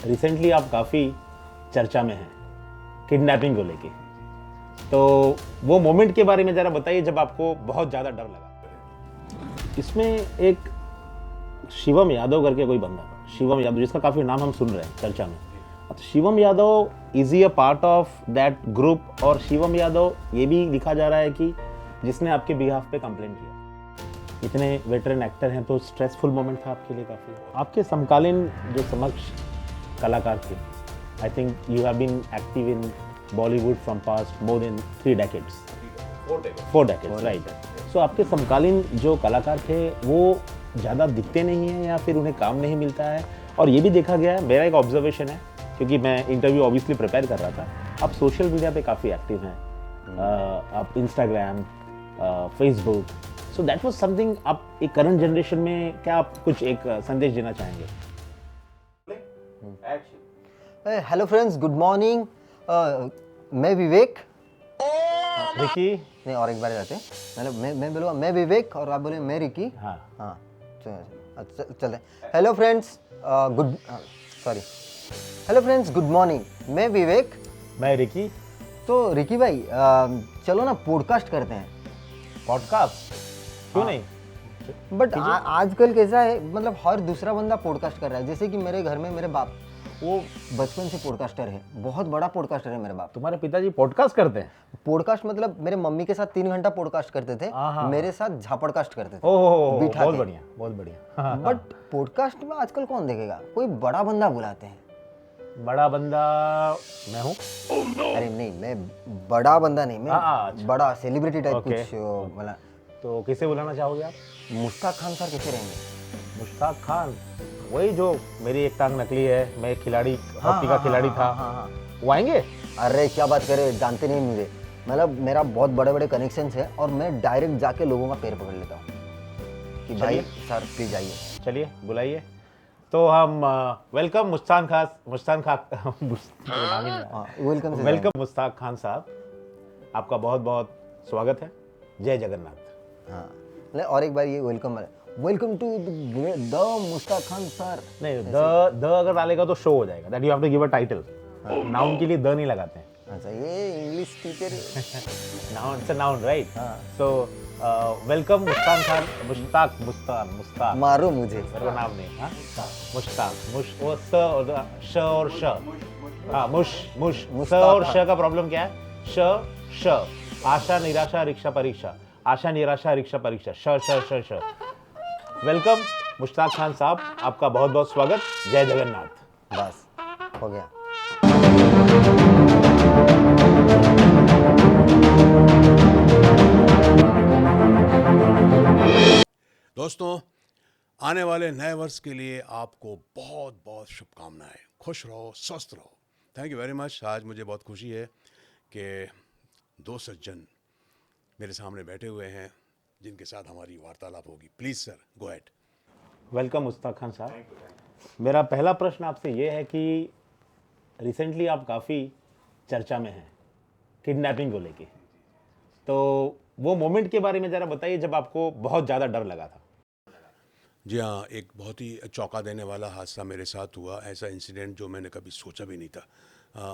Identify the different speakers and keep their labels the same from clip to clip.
Speaker 1: Recently आप काफ़ी चर्चा में हैं किडनैपिंग को लेके, तो वो मोमेंट के बारे में ज़रा बताइए जब आपको बहुत ज़्यादा डर लगा। इसमें एक शिवम यादव करके कोई बंदा था, शिवम यादव, जिसका काफ़ी नाम हम सुन रहे हैं चर्चा में। तो Shivam Yadav is he a part of that group, और शिवम यादव ये भी लिखा जा रहा है कि जिसने आपके बिहाफ पे कंप्लेंट किया। इतने वेटरन एक्टर हैं तो स्ट्रेसफुल मोमेंट था आपके लिए काफ़ी। आपके समकालीन जो समक्ष कलाकार थे, I think you have been active in Bollywood from past more than 3 decades, 4 decades, right. So आपके समकालीन जो कलाकार थे वो ज़्यादा दिखते नहीं हैं या फिर उन्हें काम नहीं मिलता है। और ये भी देखा गया है, मेरा एक ऑब्जर्वेशन है, क्योंकि मैं इंटरव्यू ऑब्वियसली प्रिपेयर कर रहा था, आप सोशल मीडिया पे काफ़ी एक्टिव हैं, आप Instagram, Facebook, so that was something. आप एक करंट जनरेशन में क्या आप कुछ एक संदेश देना चाहेंगे?
Speaker 2: Hello friends, good morning. मैं विवेक।
Speaker 1: रिकी।
Speaker 2: नहीं, और एक बार रहते हैं। मतलब मैं बोलूँगा मैं विवेक और आप बोले मैं रिकी।
Speaker 1: हाँ
Speaker 2: हाँ, चलते। Hello friends, hello friends, good morning. मैं विवेक।
Speaker 1: मैं रिकी।
Speaker 2: तो रिकी भाई, चलो ना पॉडकास्ट करते हैं।
Speaker 1: पॉडकास्ट क्यों नहीं?
Speaker 2: बट आजकल कैसा है, मतलब हर दूसरा बंदा पॉडकास्ट कर रहा है। जैसे कि मेरे घर में मेरे बाप, वो बचपन से पॉडकास्टर है, बहुत बड़ा पॉडकास्टर है मेरे बाप।
Speaker 1: तुम्हारे पिताजी पॉडकास्ट करते हैं?
Speaker 2: पॉडकास्ट मतलब मेरे मम्मी के साथ 3 घंटा पॉडकास्ट करते थे, मेरे साथ झापड़कास्ट करते थे।
Speaker 1: ओह, बहुत बढ़िया, बहुत बढ़िया।
Speaker 2: बट पॉडकास्ट में आजकल कौन देखेगा, कोई बड़ा बंदा बुलाते हैं।
Speaker 1: बड़ा बंदा मैं हूँ।
Speaker 2: अरे नहीं, मैं बड़ा बंदा नहीं, मैं बड़ा सेलिब्रिटी टाइप कुछ बोला।
Speaker 1: तो किसे बुलाना चाहोगे आप?
Speaker 2: मुश्ताक खान सर कैसे रहेंगे?
Speaker 1: मुश्ताक खान, वही जो मेरी एक टांग नकली है, मैं एक खिलाड़ी, हॉकी का खिलाड़ी था, वो आएंगे?
Speaker 2: अरे क्या बात करे, जानते नहीं मुझे। मतलब मेरा बहुत बड़े बड़े कनेक्शंस है और मैं डायरेक्ट जाके लोगों का पैर पकड़ लेता हूँ कि भाई सर प्लीज आइए।
Speaker 1: चलिए बुलाइए। तो हम वेलकम मुश्ताक खान साहब, आपका बहुत बहुत स्वागत है। जय जगन्नाथ।
Speaker 2: हाँ, और एक बार ये welcome to the Mushtaq Khan sir.
Speaker 1: नहीं, द अगर डालेगा तो शो हो जाएगा, that you have to give a title. Noun के लिए द नहीं लगाते हैं।
Speaker 2: अच्छा, ये English teacher.
Speaker 1: Noun, it's a noun, right? So welcome Mushtaq
Speaker 2: मारो मुझे,
Speaker 1: मेरा नाम नहीं। हाँ, मुश्ताक, वो स और श और श। हाँ, मुश स और श का प्रॉब्लम क्या है? श आशा निराशा रिक्शा परीक्षा, आशा निराशा रिक्शा परीक्षा, श। वेलकम मुश्ताक खान साहब, आपका बहुत बहुत स्वागत। जय जगन्नाथ।
Speaker 2: बस हो गया।
Speaker 3: दोस्तों, आने वाले नए वर्ष के लिए आपको बहुत बहुत शुभकामनाएं। खुश रहो, स्वस्थ रहो। Thank you very much. आज मुझे बहुत खुशी है कि 2 सज्जन मेरे सामने बैठे हुए हैं जिनके साथ हमारी वार्तालाप होगी। Please sir, go ahead.
Speaker 1: Welcome Mushtaq Khan साहब। मेरा पहला प्रश्न आपसे ये है कि रिसेंटली आप काफ़ी चर्चा में हैं किडनैपिंग को लेके, तो वो मोमेंट के बारे में ज़रा बताइए जब आपको बहुत ज़्यादा डर लगा था।
Speaker 3: जी हाँ, एक बहुत ही चौंका देने वाला हादसा मेरे साथ हुआ। ऐसा इंसिडेंट जो मैंने कभी सोचा भी नहीं था।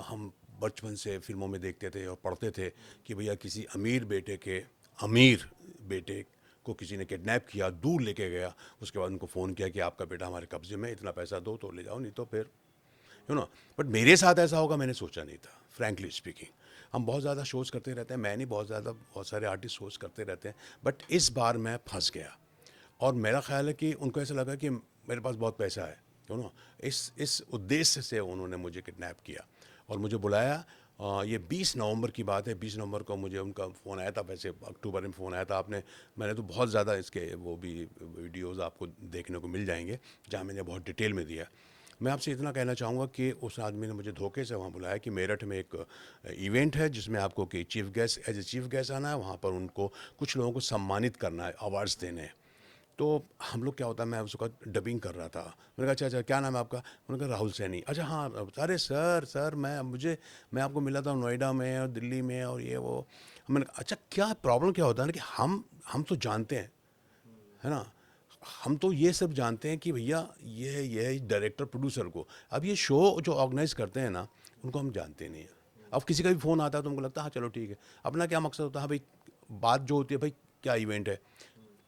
Speaker 3: हम बचपन से फिल्मों में देखते थे और पढ़ते थे कि भैया किसी अमीर बेटे को किसी ने किडनैप किया, दूर लेके गया, उसके बाद उनको फ़ोन किया कि आपका बेटा हमारे कब्ज़े में, इतना पैसा दो तो ले जाओ, नहीं तो फिर बट मेरे साथ ऐसा होगा मैंने सोचा नहीं था, फ्रैंकली स्पीकिंग। हम बहुत ज़्यादा शोज़ करते रहते हैं, मैं नहीं, बहुत सारे आर्टिस्ट शोज़ करते रहते हैं, बट इस बार मैं फंस गया। और मेरा ख्याल है कि उनको ऐसा लगा कि मेरे पास बहुत पैसा है, इस उद्देश्य से उन्होंने मुझे किडनैप किया और मुझे बुलाया। ये 20 नवंबर की बात है। 20 नवंबर को मुझे उनका फ़ोन आया था, वैसे अक्टूबर में फ़ोन आया था। मैंने तो बहुत ज़्यादा इसके वो भी वीडियोज़ आपको देखने को मिल जाएंगे जहाँ मैंने बहुत डिटेल में दिया। मैं आपसे इतना कहना चाहूँगा कि उस आदमी ने मुझे धोखे से वहाँ बुलाया कि मेरठ में एक इवेंट है जिसमें आपको कि एज ए चीफ गेस्ट आना है, वहाँ पर उनको कुछ लोगों को सम्मानित करना है, अवार्ड्स देने हैं। तो हम लोग क्या होता है, मैं उसका डबिंग कर रहा था। मैंने कहा अच्छा क्या नाम है आपका? उन्होंने कहा राहुल सैनी। अच्छा हाँ, अरे सर मैं आपको मिला था नोएडा में और दिल्ली में और ये वो। मैंने कहा अच्छा क्या प्रॉब्लम क्या होता है ना कि हम तो जानते हैं, है ना, हम तो ये सब जानते हैं कि भैया ये डायरेक्टर प्रोड्यूसर को, अब ये शो जो ऑर्गेनाइज करते हैं ना, उनको हम जानते नहीं हैं। अब किसी का भी फ़ोन आता है तो हमको लगता है हाँ चलो ठीक है, अपना क्या मकसद होता है, हाँ भाई बात जो होती है भाई क्या इवेंट है,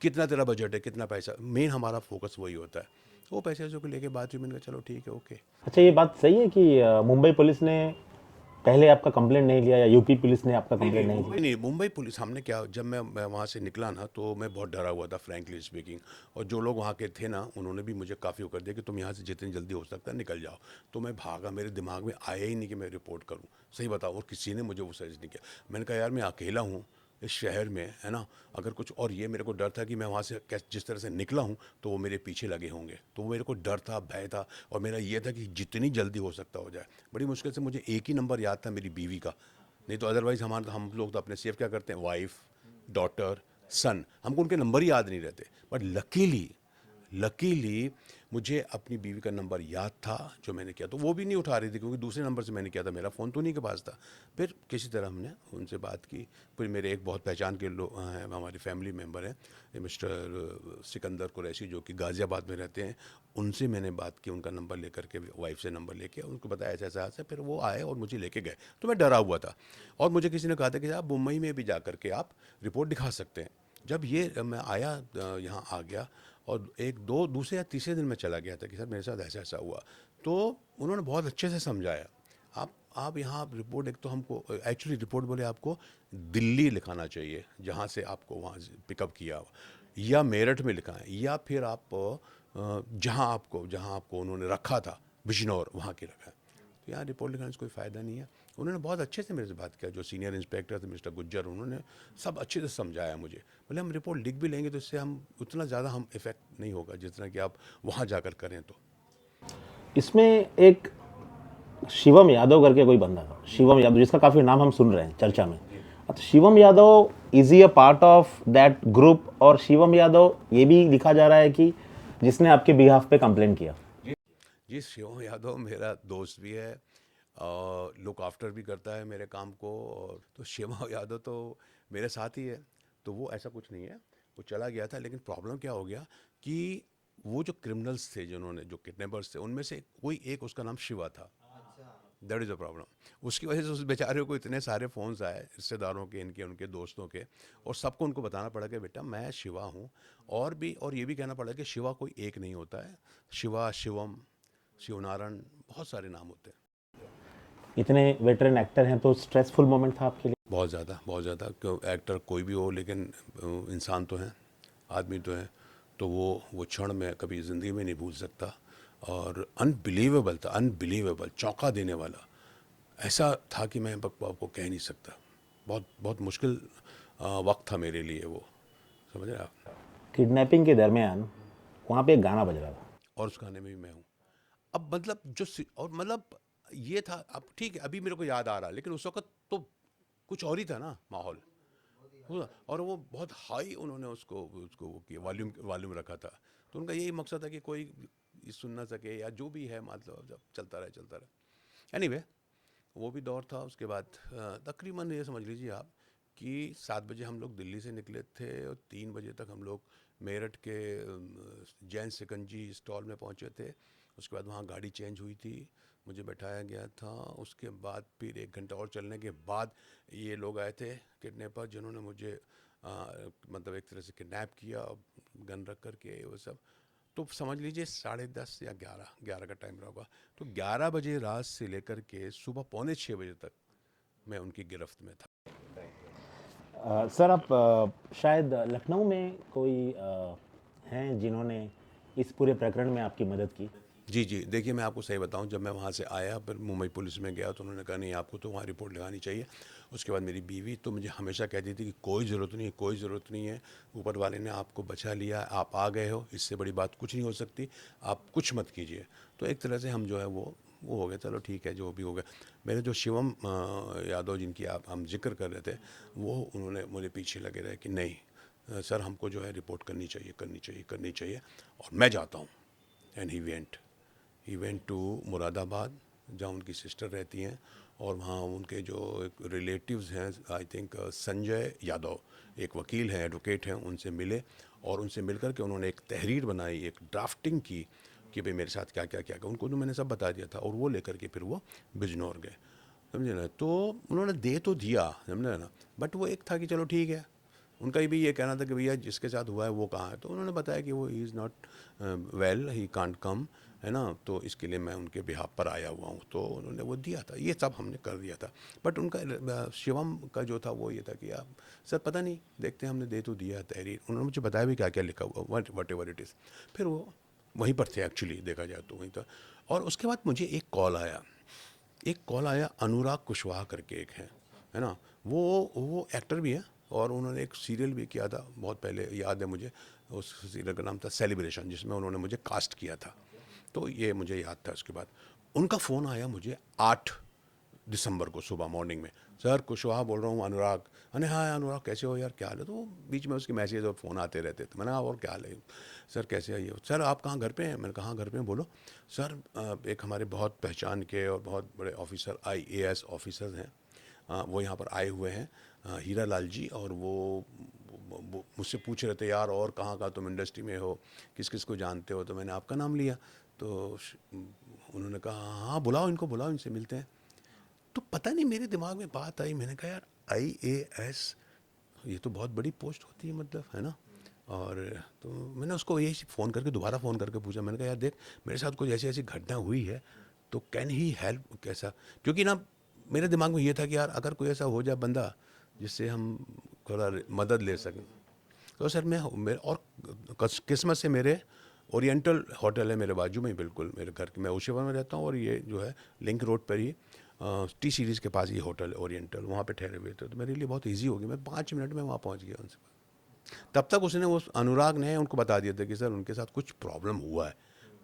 Speaker 3: कितना तेरा बजट है, कितना पैसा, मेन हमारा फोकस वही होता है। वो पैसे वैसे को लेके बात हुई, मैंने कहा चलो ठीक है ओके।
Speaker 1: अच्छा, ये बात सही है कि मुंबई पुलिस ने पहले आपका कंप्लेंट नहीं लिया या यूपी पुलिस ने आपका कंप्लेंट नहीं लिया?
Speaker 3: नहीं, मुंबई पुलिस हमने क्या, जब मैं वहाँ से निकला ना तो मैं बहुत डरा हुआ था फ्रैंकली स्पीकिंग, और जो लोग वहाँ के थे ना उन्होंने भी मुझे काफ़ी वो कर दिया कि तुम यहाँ से जितनी जल्दी हो सकता है निकल जाओ। तो मैं भागा, मेरे दिमाग में आया ही नहीं कि मैं रिपोर्ट करूँ, सही बताओ, और किसी ने मुझे वो सजेस्ट नहीं किया। मैंने कहा यार मैं अकेला हूँ इस शहर में, है ना, अगर कुछ, और ये मेरे को डर था कि मैं वहाँ से जिस तरह से निकला हूँ तो वो मेरे पीछे लगे होंगे, तो वो मेरे को डर था, भय था, और मेरा ये था कि जितनी जल्दी हो सकता हो जाए। बड़ी मुश्किल से मुझे एक ही नंबर याद था, मेरी बीवी का, नहीं तो अदरवाइज़ हम लोग तो अपने सेफ क्या करते हैं, वाइफ, डॉटर, सन, हमको उनके नंबर ही याद नहीं रहते। बट लकीली मुझे अपनी बीवी का नंबर याद था जो मैंने किया, तो वो भी नहीं उठा रही थी क्योंकि दूसरे नंबर से मैंने किया था, मेरा फ़ोन तो उन्हीं के पास था। फिर किसी तरह हमने उनसे बात की, फिर मेरे एक बहुत पहचान के लोग हैं, हमारे फैमिली मेम्बर हैं, ये मिस्टर सिकंदर कुरैशी जो कि गाज़ियाबाद में रहते हैं, उनसे मैंने बात की, उनका नंबर लेकर के, वाइफ से नंबर लेके उनको बताया ऐसा ऐसा, फिर वो आए और मुझे लेके गए। तो मैं डरा हुआ था, और मुझे किसी ने कहा था कि आप मुंबई में भी जा करके आप रिपोर्ट दिखा सकते हैं। जब ये मैं आया यहाँ आ गया, और एक दो दूसरे या तीसरे दिन मैं चला गया था कि सर मेरे साथ ऐसा ऐसा हुआ, तो उन्होंने बहुत अच्छे से समझाया। आप यहाँ रिपोर्ट, एक तो हमको एक्चुअली रिपोर्ट बोले आपको दिल्ली लिखाना चाहिए जहाँ से आपको वहाँ से पिकअप किया हो, या मेरठ में लिखा है, या फिर आप जहाँ आपको उन्होंने रखा था बिजनौर वहाँ के रखा है। तो यहाँ रिपोर्ट लिखाने से कोई फ़ायदा नहीं है। उन्होंने बहुत अच्छे से मेरे से बात किया, जो सीनियर इंस्पेक्टर थे मिस्टर गुज्जर, उन्होंने सब अच्छे से समझाया मुझे। भले हम रिपोर्ट लिख भी लेंगे तो इससे हम उतना ज़्यादा हम इफ़ेक्ट नहीं होगा जितना कि आप वहाँ जाकर करें तो।
Speaker 1: इसमें एक शिवम यादव करके कोई बंदा था, शिवम यादव, जिसका काफ़ी नाम हम सुन रहे हैं चर्चा में। तो Shivam Yadav, is he a part of that group? और शिवम यादव ये भी लिखा जा रहा है कि जिसने आपके बिहाफ पे कंप्लेंट किया।
Speaker 3: जी, शिवम यादव मेरा दोस्त भी है और लुक आफ्टर भी करता है मेरे काम को, और तो शिवम यादव तो मेरे साथ ही है, तो वो ऐसा कुछ नहीं है। वो चला गया था, लेकिन प्रॉब्लम क्या हो गया कि वो जो क्रिमिनल्स थे, जिन्होंने जो किडनैपर्स थे, उनमें से कोई एक, उसका नाम शिवा था। That is a problem. उसकी वजह से उस बेचारे को इतने सारे फ़ोन्स आए रिश्तेदारों के, इनके, उनके दोस्तों के, और सबको उनको बताना पड़ा कि बेटा मैं शिवा हूँ। और ये भी कहना पड़ा कि शिवा कोई एक नहीं होता है, शिवा, शिवम, शिवनारायण, बहुत सारे नाम होते हैं।
Speaker 1: इतने वेटरन एक्टर हैं, तो स्ट्रेसफुल मोमेंट था आपके लिए?
Speaker 3: बहुत ज़्यादा, क्यों, एक्टर कोई भी हो लेकिन इंसान तो हैं, आदमी तो हैं, तो वो क्षण मैं कभी ज़िंदगी में नहीं भूल सकता। और अनबिलीवेबल था, अनबिलीवेबल, चौंका देने वाला ऐसा था कि मैं आपको कह नहीं सकता। बहुत बहुत मुश्किल वक्त था मेरे लिए वो, समझ रहे आप।
Speaker 1: किडनैपिंग के दरमियान वहाँ पे एक गाना बज रहा था।
Speaker 3: और उस गाने में भी मैं हूँ। अब मतलब और मतलब ये था, अब ठीक है अभी मेरे को याद आ रहा है, लेकिन उस वक्त तो कुछ और ही था ना माहौल। और वो बहुत हाई उन्होंने उसको उसको वो किया, वॉल्यूम रखा था। तो उनका यही मकसद था कि कोई ये सुन ना सके, या जो भी है, मतलब जब चलता रहे। एनीवे, वो भी दौर था। उसके बाद तकरीबन ये समझ लीजिए आप कि 7 बजे हम लोग दिल्ली से निकले थे, और 3 बजे तक हम लोग मेरठ के जैन सिकंजी स्टॉल में पहुंचे थे। उसके बाद वहाँ गाड़ी चेंज हुई थी, मुझे बैठाया गया था। उसके बाद फिर 1 घंटा और चलने के बाद ये लोग आए थे किडनैपर, जिन्होंने मुझे मतलब एक तरह से किडनैप किया, गन रख करके वो सब। तो समझ लीजिए 10:30 या 11 का टाइम रहा होगा। तो 11 बजे रात से लेकर के सुबह 5:45 तक मैं उनकी गिरफ्त में था।
Speaker 1: सर, आप शायद लखनऊ में कोई हैं जिन्होंने इस पूरे प्रकरण में आपकी मदद की?
Speaker 3: जी जी, देखिए मैं आपको सही बताऊं, जब मैं वहाँ से आया फिर मुंबई पुलिस में गया तो उन्होंने कहा नहीं आपको तो वहाँ रिपोर्ट लगानी चाहिए। उसके बाद मेरी बीवी तो मुझे हमेशा कहती थी कि कोई ज़रूरत नहीं है, ऊपर वाले ने आपको बचा लिया, आप आ गए हो, इससे बड़ी बात कुछ नहीं हो सकती, आप कुछ मत कीजिए। तो एक तरह से हम जो है वो हो गया, चलो ठीक है जो भी हो गया। मेरे जो शिवम यादव जिनकी हम जिक्र कर रहे थे, वो उन्होंने मुझे पीछे लगे रहे कि नहीं सर हमको जो है रिपोर्ट करनी चाहिए, और मैं जाता हूँ। And he went to Moradabad, जहाँ उनकी सिस्टर रहती हैं, और वहाँ उनके जो रिलेटिव्स हैं, आई थिंक संजय यादव, एक वकील हैं, एडवोकेट हैं, उनसे मिले, और उनसे मिलकर के उन्होंने एक तहरीर बनाई, एक ड्राफ्टिंग की कि भाई मेरे साथ क्या क्या क्या क्या, उनको तो मैंने सब बता दिया था, और वो लेकर के फिर वो बिजनौर गए, समझे ना। तो उन्होंने दे तो दिया, समझे ना, बट वो एक था कि चलो ठीक है, उनका भी ये कहना था कि भैया जिसके साथ हुआ है वो कहाँ है, तो उन्होंने बताया कि वो he is not well, he can't come, है ना, तो इसके लिए मैं उनके बिहाफ पर आया हुआ हूँ, तो उन्होंने वो दिया था, ये सब हमने कर दिया था। बट उनका शिवम का जो था वो ये था कि आप सर पता नहीं, देखते हैं, हमने दे तो दिया तहरीर, उन्होंने मुझे बताया भी क्या क्या लिखा हुआ, वट एवर इट इज़। फिर वो वहीं पर थे एक्चुअली, देखा जाए तो वहीं था। और उसके बाद मुझे एक कॉल आया, अनुराग कुशवाहा करके एक है ना, वो एक्टर भी है, और उन्होंने एक सीरियल भी किया था बहुत पहले, याद है मुझे, उस सीरियल का नाम था सेलिब्रेशन, जिसमें उन्होंने मुझे कास्ट किया था, तो ये मुझे याद था। उसके बाद उनका फ़ोन आया मुझे 8 दिसंबर को सुबह मॉर्निंग में, सर कुशवाहा बोल रहा हूँ, अनुराग। अरे हाँ अनुराग, कैसे हो यार, क्या हाल है। तो वो बीच में उसके मैसेज और फ़ोन आते रहते थे, मैंने कहा और क्या हाल है सर, कैसे आइए सर, आप कहाँ, घर पे हैं। मैंने कहा हाँ घर पे हैं, बोलो सर। एक हमारे बहुत पहचान के और बहुत बड़े ऑफिसर, IAS ऑफिसर्स हैं, वो यहाँ पर आए हुए हैं, हीरा लाल जी, और वो मुझसे पूछ रहे थे यार और कहाँ का तुम इंडस्ट्री में हो, किस किस को जानते हो, तो मैंने आपका नाम लिया। तो उन्होंने कहा हाँ बुलाओ इनको, बुलाओ, इनसे मिलते हैं। तो पता नहीं मेरे दिमाग में बात आई, मैंने कहा यार IAS, ये तो बहुत बड़ी पोस्ट होती है, मतलब, है ना। और तो मैंने उसको यही फ़ोन करके, दोबारा फ़ोन करके पूछा, मैंने कहा यार देख, मेरे साथ कुछ ऐसी ऐसी घटना हुई है, तो कैन ही हेल्प, कैसा, क्योंकि ना मेरे दिमाग में ये था कि यार अगर कोई ऐसा हो जाए बंदा जिससे हम थोड़ा मदद ले सकें। तो सर मैं और किस्मत से मेरे ओरिएंटल होटल है मेरे बाजू में ही, बिल्कुल मेरे घर के, मैं ओशिवा में रहता हूँ, और ये जो है लिंक रोड पर ही T सीरीज़ के पास ये होटल है ओरिएंटल, वहाँ पे ठहरे हुए थे, तो मेरे लिए बहुत इजी हो गया, मैं 5 मिनट में वहाँ पहुँच गया उनसे। तब तक उसने, वो अनुराग ने उनको बता दिया था कि सर उनके साथ कुछ प्रॉब्लम हुआ है,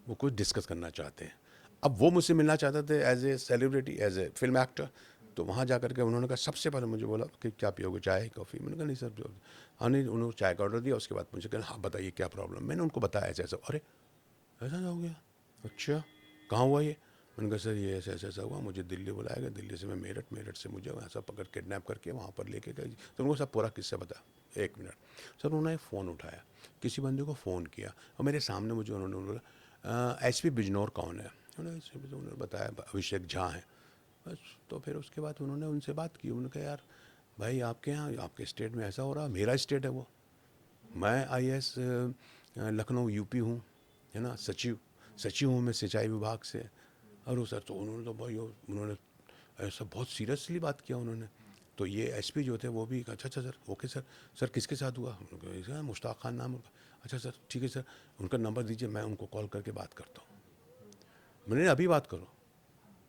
Speaker 3: वो कुछ डिस्कस करना चाहते हैं। अब वो मुझसे मिलना चाहते थे as a celebrity, as a film actor. तो वहाँ जा कर के उन्होंने कहा, सबसे पहले मुझे बोला कि क्या पियोगे, चाय कॉफ़ी। मैंने कहा नहीं सर, जो हाँ नहीं, उन्होंने चाय का ऑर्डर दिया। उसके बाद मुझे कहा हाँ बताइए क्या प्रॉब्लम। मैंने उनको बताया ऐसा ऐसा। अरे ऐसा हो गया, अच्छा कहाँ हुआ ये। मैंने कहा सर ये ऐसा ऐसा ऐसा हुआ, मुझे दिल्ली बुलाया गया, दिल्ली से मैं मेरठ, मेरठ से मुझे ऐसा पकड़ किडनैप करके वहाँ पर लेके गए। तो उनको सब पूरा किस्सा बता। 1 मिनट सर, उन्होंने फ़ोन उठाया, किसी बंदे को फ़ोन किया, और मेरे सामने मुझे उन्होंने बोला SP बिजनौर कौन है। उन्होंने बताया अभिषेक झा हैं। बस, तो फिर उसके बाद उन्होंने उनसे बात की। उन्होंने कहा यार भाई आपके यहाँ, आपके स्टेट में ऐसा हो रहा, मेरा स्टेट है वो, मैं IAS लखनऊ UP हूँ, है ना, सचिव हूँ मैं सिंचाई विभाग से। और वो सर, तो उन्होंने तो भाई उन्होंने ऐसा बहुत सीरियसली बात किया उन्होंने। तो ये SP जो थे वो भी, अच्छा अच्छा सर, ओके सर, सर किसके साथ हुआ। उन्होंने कहा मुश्ताक खान नाम उनका। अच्छा सर ठीक है सर, उनका नंबर दीजिए, मैं उनको कॉल करके बात करता हूँ। मैंने अभी बात करो।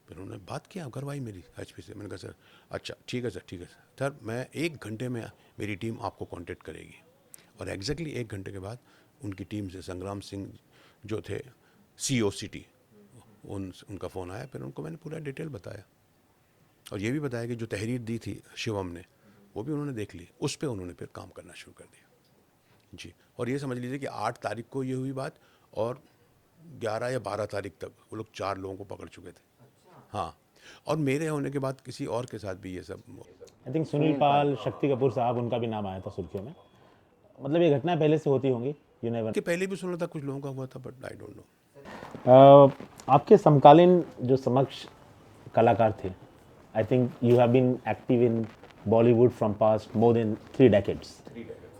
Speaker 3: फिर उन्होंने बात किया, करवाई मेरी HP से। मैंने कहा सर अच्छा ठीक है सर, ठीक है सर, मैं 1 घंटे में मेरी टीम आपको कांटेक्ट करेगी। और एग्जैक्टली 1 घंटे के बाद उनकी टीम से संग्राम सिंह जो थे CO सिटी, उनका फ़ोन आया। फिर उनको मैंने पूरा डिटेल बताया, और ये भी बताया कि जो तहरीर दी थी शिवम ने, वो भी उन्होंने देख ली। उस पर उन्होंने फिर काम करना शुरू कर दिया जी। और ये समझ लीजिए कि 8 तारीख को ये हुई बात, और 11 या 12 तारीख तक वो लोग 4 लोगों को पकड़ चुके थे। हाँ, और मेरे होने के बाद किसी और के साथ भी ये सब।
Speaker 1: आई थिंक सुनील पाल, शक्ति कपूर साहब, उनका भी नाम आया था सुर्खियों में। मतलब ये घटनाएं पहले से होती होंगी, यू नेवर।
Speaker 3: कि पहले भी सुना था कुछ लोगों का हुआ था, बट आई डोंट नो।
Speaker 1: आपके समकालीन जो समक्ष कलाकार थे, I think you have been active in Bollywood from past more than 3 decades,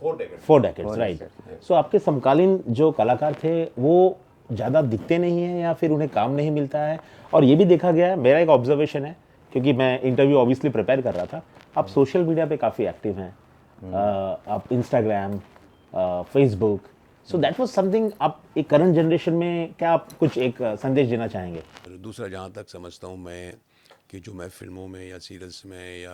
Speaker 1: 4 decades, right. So आपके समकालीन जो कलाकार थे वो ज़्यादा दिखते नहीं हैं, या फिर उन्हें काम नहीं मिलता है। और ये भी देखा गया है, मेरा एक ऑब्जर्वेशन है, क्योंकि मैं इंटरव्यू ऑब्वियसली प्रिपेयर कर रहा था, आप सोशल मीडिया पे काफ़ी एक्टिव हैं, आप Instagram, Facebook, so that was something. आप एक करंट जनरेशन में क्या आप कुछ एक संदेश देना चाहेंगे।
Speaker 3: दूसरा, जहाँ तक समझता हूँ मैं कि जो मैं फिल्मों में या सीरियल्स में या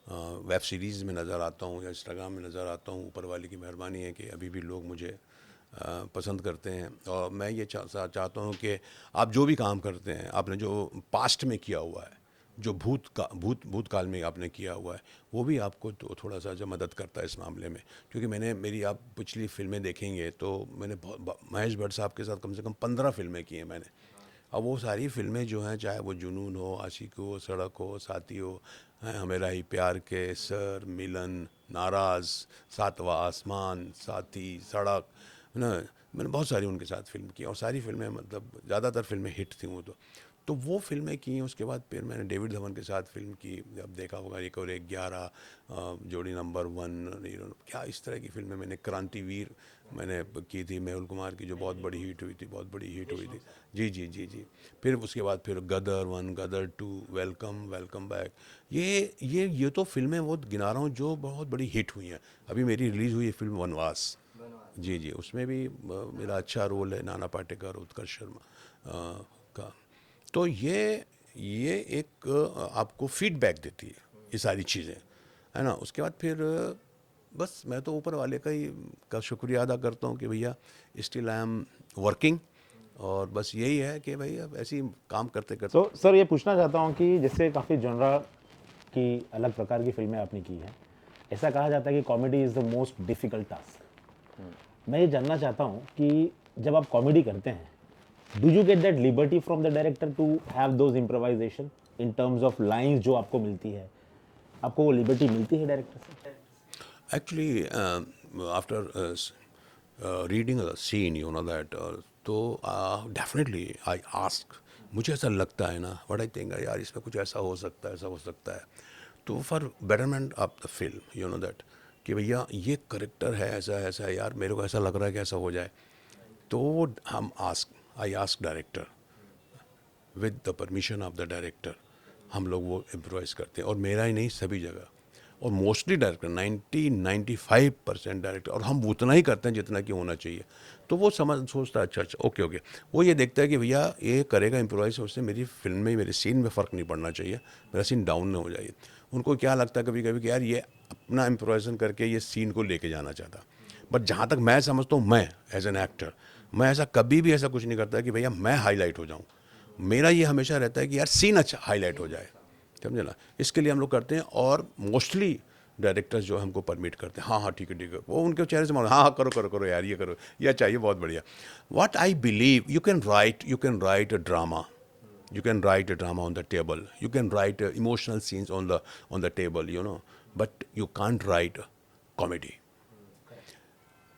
Speaker 3: वेब सीरीज़ में नज़र आता हूँ या इंस्टाग्राम में नज़र आता हूँ, ऊपर वाले की मेहरबानी है कि अभी भी लोग मुझे पसंद करते हैं। और मैं ये चाहता हूँ कि आप जो भी काम करते हैं, आपने जो पास्ट में किया हुआ है, जो भूतकाल में आपने किया हुआ है, वो भी आपको तो थोड़ा सा जो मदद करता है इस मामले में। क्योंकि मेरी आप पिछली फिल्में देखेंगे तो मैंने बहुत, महेश भट्ट साहब के साथ कम से कम 15 फिल्में की हैं मैंने। अब वो सारी फिल्में जो हैं, चाहे वो जुनून हो, आशिक हो, सड़क हो, साथी हो, हमेरा ही प्यार के, सर, मिलन, नाराज़, सातवां आसमान, साथी, सड़क, है ना, मैंने बहुत सारी उनके साथ फिल्म की और सारी फिल्में मतलब ज़्यादातर फिल्में हिट थी वो तो वो फिल्में की। उसके बाद फिर मैंने डेविड धवन के साथ फिल्म की, अब देखा होगा एक और एक, 11, जोड़ी नंबर 1, क्या इस तरह की फिल्में मैंने, क्रांतिवीर मैंने की थी मेहुल कुमार की, जो बहुत बड़ी हिट हुई थी, बहुत बड़ी हिट हुई थी। जी जी जी जी। फिर उसके बाद फिर गदर 1, गदर 2, वेलकम, वेलकम बैक, ये तो फिल्में वो गिना रहा हूँ जो बहुत बड़ी हिट हुई हैं। अभी मेरी रिलीज़ हुई है फिल्म वनवास, जी जी, उसमें भी मेरा अच्छा रोल है, नाना पाटेकर, उत्कर्ष शर्मा का। तो ये एक आपको फीडबैक देती है ये सारी चीज़ें, है ना। उसके बाद फिर बस मैं तो ऊपर वाले का शुक्रिया अदा करता हूँ कि भैया स्टिल आई एम वर्किंग, और बस यही है कि भाई अब ऐसे ही काम करते करते।
Speaker 1: सो सर ये पूछना चाहता हूँ कि जैसे काफ़ी जॉनरा की अलग प्रकार की फिल्में आपने की हैं, ऐसा कहा जाता है कि comedy is the most difficult task. मैं ये जानना चाहता हूँ कि जब आप कॉमेडी करते हैं, do you get that liberty from the director to have those improvisation in terms of lines जो आपको मिलती है, आपको वो लिबर्टी मिलती है डायरेक्टर से?
Speaker 3: Actually, after reading a scene, you know that, तो definitely I ask, मुझे ऐसा लगता है ना, what I think, यार इसमें कुछ ऐसा हो सकता है, ऐसा हो सकता है, तो for betterment of the film, you know that, कि भैया ये करेक्टर है, ऐसा ऐसा है, यार मेरे को ऐसा लग रहा है कि ऐसा हो जाए, तो हम I ask director, with the permission of the director हम लोग वो इम्प्रोवाइज़ करते हैं, और मेरा ही नहीं, सभी जगह, और मोस्टली डायरेक्टर 90-95% डायरेक्टर, और हम उतना ही करते हैं जितना कि होना चाहिए। तो वो सोचता है अच्छा अच्छा ओके ओके, वो ये देखता है कि भैया ये करेगा इम्प्रोवाइज़, उससे मेरी फिल्म में, मेरे सीन में फ़र्क नहीं पड़ना चाहिए, मेरा सीन डाउन ना हो जाए। उनको क्या लगता है कभी कभी कि यार ये अपना इम्प्रोवाइज़ेशन करके ये सीन को लेके जाना चाहता, बट जहाँ तक मैं समझता हूँ, मैं एज एन एक्टर, मैं ऐसा कभी भी ऐसा कुछ नहीं करता कि भैया मैं हाईलाइट हो जाऊँ। मेरा ये हमेशा रहता है कि यार सीन अच्छा हाईलाइट हो जाए, समझे ना, इसके लिए हम लोग करते हैं। और मोस्टली डायरेक्टर्स जो हमको परमिट करते हैं, हाँ हाँ ठीक है, वो उनके चेहरे से मालूम, हाँ हाँ करो करो करो यार, ये करो, ये चाहिए, बहुत बढ़िया। What I believe, you can write a drama, you can write a drama on the table, you can write emotional scenes on the table, you know, but you can't write comedy.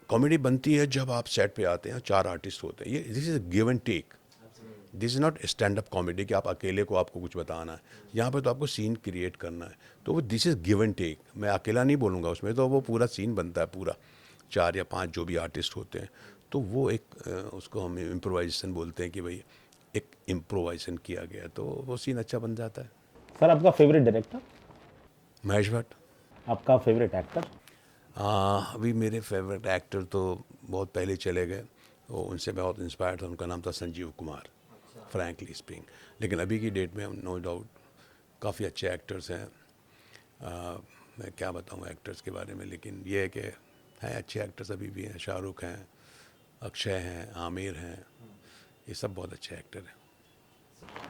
Speaker 3: Comedy बनती है जब आप set पे आते हैं, 4 artist होते हैं, ये this is give and take, this is not stand up comedy कि आप अकेले को आपको कुछ बताना है, यहाँ पे तो आपको सीन क्रिएट करना है, तो वो this is give and take. मैं अकेला नहीं बोलूँगा उसमें, तो वो पूरा सीन बनता है, पूरा 4 या 5 जो भी आर्टिस्ट होते हैं, तो वो एक उसको हम इम्प्रोवाइजेशन बोलते हैं कि भाई एक इम्प्रोवाइजेशन किया गया, तो वो सीन अच्छा बन जाता है।
Speaker 1: सर आपका फेवरेट डायरेक्टर?
Speaker 3: महेश भट्ट।
Speaker 1: आपका फेवरेट एक्टर?
Speaker 3: अभी मेरे फेवरेट एक्टर तो बहुत पहले चले गए, वो उनसे बहुत इंस्पायर्ड था, उनका नाम था संजीव कुमार, फ्रैंकली स्पीकिंग। लेकिन अभी की डेट में हम नो डाउट काफ़ी अच्छे एक्टर्स हैं। मैं क्या बताऊँ एक्टर्स के बारे में, लेकिन ये है कि हैं अच्छे एक्टर्स अभी भी हैं, शाहरुख हैं, अक्षय हैं, आमिर हैं, ये सब बहुत अच्छे एक्टर हैं।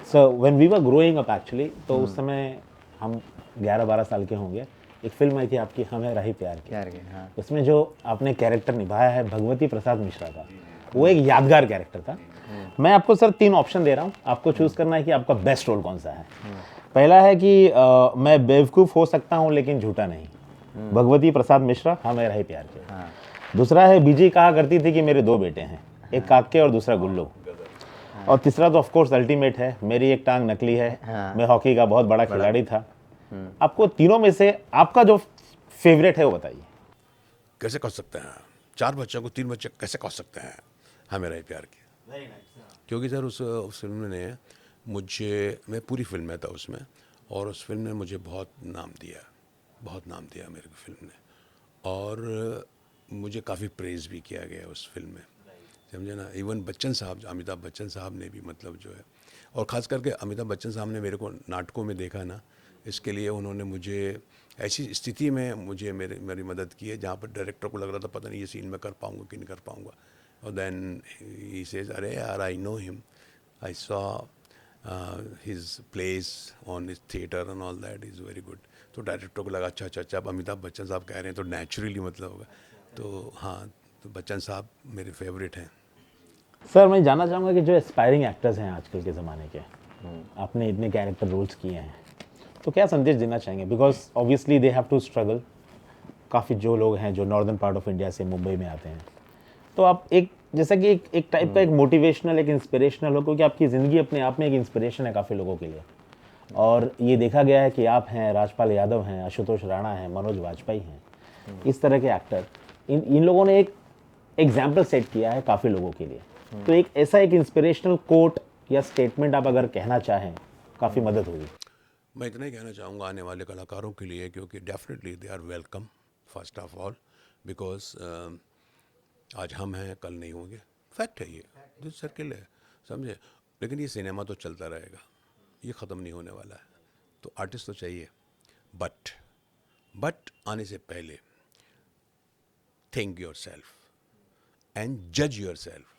Speaker 1: So when we were growing up actually, तो उस समय हम 11-12 साल के होंगे, एक फिल्म आई थी आपकी, हमें रही प्यार की।
Speaker 2: हाँ।
Speaker 1: उसमें जो आपने कैरेक्टर निभाया है भगवती प्रसाद मिश्रा का, वो एक यादगार कैरेक्टर था। मैं आपको सर 3 ऑप्शन दे रहा हूँ, आपको चूज करना है कि आपका बेस्ट रोल कौन सा है। पहला है कि मैं बेवकूफ़ हो सकता हूँ लेकिन झूठा नहीं, भगवती प्रसाद मिश्रा, हमें रही प्यार के। दूसरा है बीजी कहा करती थी कि मेरे 2 बेटे हैं, एक काके और दूसरा गुल्लू। और तीसरा तो ऑफ कोर्स अल्टीमेट है, मेरी एक टांग नकली है, मैं हॉकी का बहुत बड़ा खिलाड़ी था। आपको तीनों में से आपका जो फेवरेट है वो बताइए।
Speaker 3: कैसे कह सकते हैं 4 बच्चों को 3 बच्चे कैसे कह सकते हैं हमें रही प्यार की, क्योंकि सर उस फिल्म ने मुझे, मैं पूरी फिल्म में था उसमें, और उस फिल्म ने मुझे बहुत नाम दिया मेरे को फिल्म ने, और मुझे काफ़ी प्रेज भी किया गया उस फिल्म में, समझे ना। इवन बच्चन साहब, अमिताभ बच्चन साहब ने भी मतलब जो है, और ख़ास करके अमिताभ बच्चन साहब ने मेरे को नाटकों में देखा ना, इसके लिए उन्होंने मुझे ऐसी स्थिति में मेरी मदद की है जहाँ पर डायरेक्टर को लग रहा था पता नहीं ये सीन मैं कर पाऊँगा कि नहीं कर पाऊँगा, और देन ही सेज अरे यार I know him, I saw his place on his theatre and all that is very good. तो डायरेक्टर को लगा अच्छा अब अमिताभ बच्चन साहब कह रहे हैं तो नेचुरली मतलब होगा, तो हाँ, तो बच्चन साहब मेरे फेवरेट हैं।
Speaker 1: सर मैं जानना चाहूँगा कि जो एस्पायरिंग एक्टर्स हैं आजकल के ज़माने के, आपने इतने कैरेक्टर रोल्स किए हैं, तो क्या संदेश देना चाहेंगे? Because obviously they have to struggle. काफ़ी जो लोग हैं जो नॉर्दर्न पार्ट ऑफ इंडिया से मुंबई में आते हैं, तो आप एक जैसा कि एक टाइप का एक मोटिवेशनल, एक इंस्पिरेशनल हो, क्योंकि आपकी ज़िंदगी अपने आप में एक इंस्पिरेशन है काफ़ी लोगों के लिए। और ये देखा गया है कि आप हैं, राजपाल यादव हैं, आशुतोष राणा हैं, मनोज वाजपेयी हैं, इस तरह के एक्टर, इन लोगों ने एक एग्जाम्पल सेट किया है काफ़ी लोगों के लिए। तो एक ऐसा एक इंस्पिरेशनल कोट या स्टेटमेंट आप अगर कहना चाहें, काफ़ी मदद होगी।
Speaker 3: मैं इतना ही कहना चाहूँगा आने वाले कलाकारों के लिए, क्योंकि definitely they are welcome first of all, because आज हम हैं कल नहीं होंगे, फैक्ट है ये, जो सर्किल है, समझे। लेकिन ये सिनेमा तो चलता रहेगा, ये ख़त्म नहीं होने वाला है, तो आर्टिस्ट तो चाहिए। बट आने से पहले थिंक योर सेल्फ एंड जज योर सेल्फ।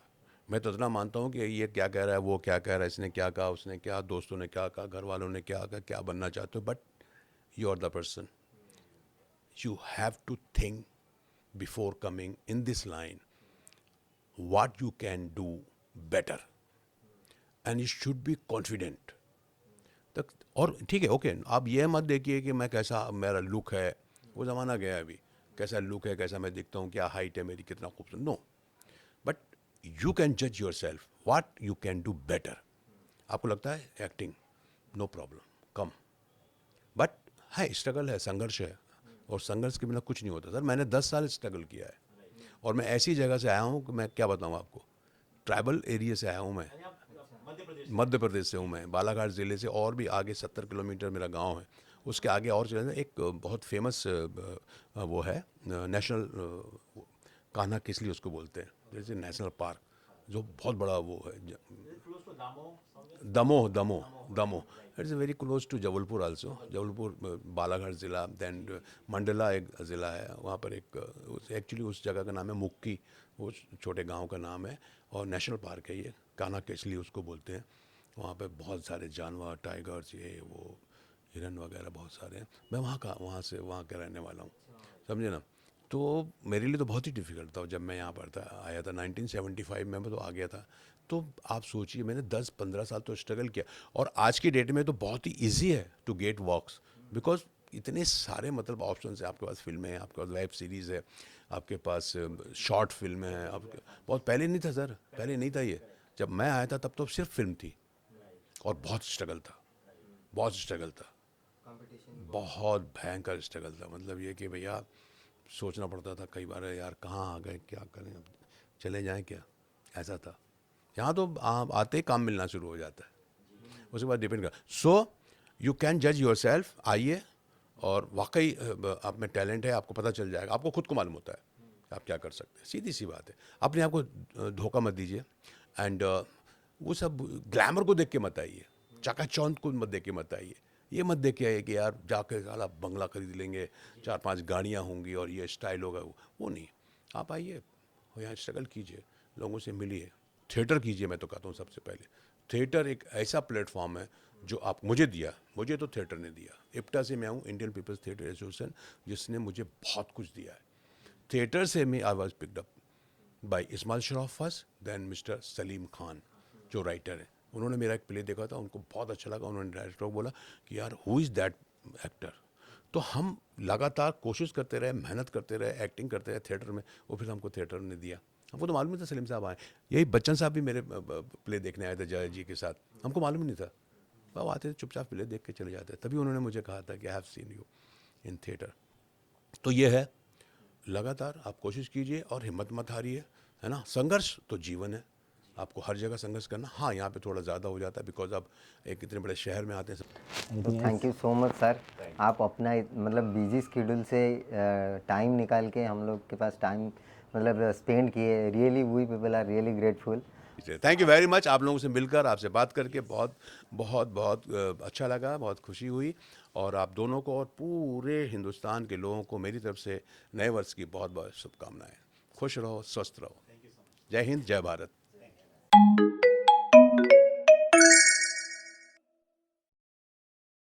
Speaker 3: मैं तो इतना मानता हूँ कि ये क्या कह रहा है, वो क्या कह रहा है, इसने क्या कहा, उसने क्या, दोस्तों ने क्या कहा, घर वालों ने क्या कहा, क्या बनना चाहते हो, but you are the person. You have to think before coming in this line what you can do better and you should be confident तक। और ठीक है, ओके, आप ये मत देखिए कि मैं कैसा मेरा लुक है, वो ज़माना गया है अभी, कैसा लुक है, कैसा मैं दिखता हूँ, क्या हाइट है मेरी, कितना खूबसूरत, नो। बट यू कैन जज yourself what you can do better. आपको लगता है acting, no problem, come, but है स्ट्रगल है, संघर्ष है, और संघर्ष के बिना कुछ नहीं होता। सर मैंने 10 साल स्ट्रगल किया है, और मैं ऐसी जगह से आया हूँ कि मैं क्या बताऊँ आपको, ट्राइबल एरिया से आया हूँ मैं, मध्य प्रदेश से हूँ मैं, बालाघाट ज़िले से, और भी आगे 70 किलोमीटर मेरा गांव है, उसके आगे और चले एक बहुत फेमस वो है नेशनल, कान्हा किसली उसको बोलते हैं, जैसे नेशनल पार्क, जो बहुत बड़ा वो है, Damoh Damoh Damoh it's very close to Jabalpur also. Jabalpur Balaghat ज़िला, दैन मंडला एक ज़िला है, वहाँ पर एक एक्चुअली उस जगह का नाम है मुक्की, वो छोटे गांव का नाम है, और नेशनल पार्क है ये, कान्हा केसली उसको बोलते हैं। वहाँ पे बहुत सारे जानवर, टाइगर्स, ये वो हिरन वगैरह बहुत सारे हैं। मैं वहाँ का रहने वाला हूँ, समझे ना। तो मेरे लिए तो बहुत ही डिफ़िकल्ट था जब मैं यहाँ पर आया था 1975 में, मैं तो आ गया था। तो आप सोचिए मैंने 10-15 साल तो स्ट्रगल किया, और आज की डेट में तो बहुत ही इजी है टू गेट वर्क्स, बिकॉज इतने सारे मतलब ऑप्शन है आपके पास, फिल्में हैं आपके पास, वेब सीरीज़ है आपके पास, शॉर्ट फिल्में हैं आपके, बहुत पहले नहीं था सर, पहले नहीं था ये। जब मैं आया था तब तो सिर्फ फिल्म थी, और बहुत स्ट्रगल था, बहुत स्ट्रगल था, बहुत भयंकर स्ट्रगल था। मतलब ये कि भैया सोचना पड़ता था कई बार, यार कहाँ आ गए, क्या करें, अब चले जाएं क्या, ऐसा था। यहाँ तो आते ही काम मिलना शुरू हो जाता है, उसके बाद डिपेंड कर। सो यू कैन जज योर सेल्फ, आइए, और वाकई आप में टैलेंट है, आपको पता चल जाएगा, आपको खुद को मालूम होता है आप क्या कर सकते हैं, सीधी सी बात है। अपने आप को धोखा मत दीजिए, एंड वो सब ग्लैमर को देख के मत आइए, चकाचौंध को मत देख के मत आइए, ये मत देख के आइए कि यार जाके साला बंगला खरीद लेंगे, 4-5 गाड़ियाँ होंगी और ये स्टाइल होगा, वो नहीं। आप आइए और यहाँ स्ट्रगल कीजिए, लोगों से मिलिए, थिएटर कीजिए। मैं तो कहता हूँ सबसे पहले थिएटर एक ऐसा प्लेटफॉर्म है जो आप मुझे दिया, मुझे तो थिएटर ने दिया। इप्टा से मैं हूँ, इंडियन पीपल्स थिएटर एसोसिएशन, जिसने मुझे बहुत कुछ दिया है। थिएटर से मैं I was picked up by Ismail Shroff first, then mister Salim Khan जो राइटर हैं। उन्होंने मेरा एक प्ले देखा था, उनको बहुत अच्छा लगा, उन्होंने डायरेक्टर को बोला कि यार हु इज़ दैट एक्टर। तो हम लगातार कोशिश करते रहे, मेहनत करते रहे, एक्टिंग करते रहे थिएटर में, वो फिर हमको थिएटर ने दिया। हमको तो मालूम नहीं था सलीम साहब आए, यही बच्चन साहब भी मेरे प्ले देखने आए थे जय जी के साथ, हमको मालूम नहीं था, वो आते थे चुपचाप प्ले देख के चले जाते, तभी उन्होंने मुझे कहा था कि I have seen you in theatre. तो ये है, लगातार आप कोशिश कीजिए और हिम्मत मत हारिए, है ना। संघर्ष तो जीवन है, आपको हर जगह संघर्ष करना। हाँ, यहाँ पे थोड़ा ज़्यादा हो जाता है बिकॉज आप एक इतने बड़े शहर में आते हैं।
Speaker 2: तो thank you so much sir, आप अपना मतलब बिजी स्केड्यूल से टाइम निकाल के हम लोग के पास टाइम मतलब स्पेंड किए। Really we people are really grateful.
Speaker 3: Thank you very much. आप लोगों से मिलकर, आपसे बात करके बहुत बहुत बहुत अच्छा लगा, बहुत खुशी हुई, और आप दोनों को और पूरे हिंदुस्तान के लोगों को मेरी तरफ से नए वर्ष की बहुत बहुत शुभकामनाएं। खुश रहो, स्वस्थ रहो। जय हिंद, जय भारत।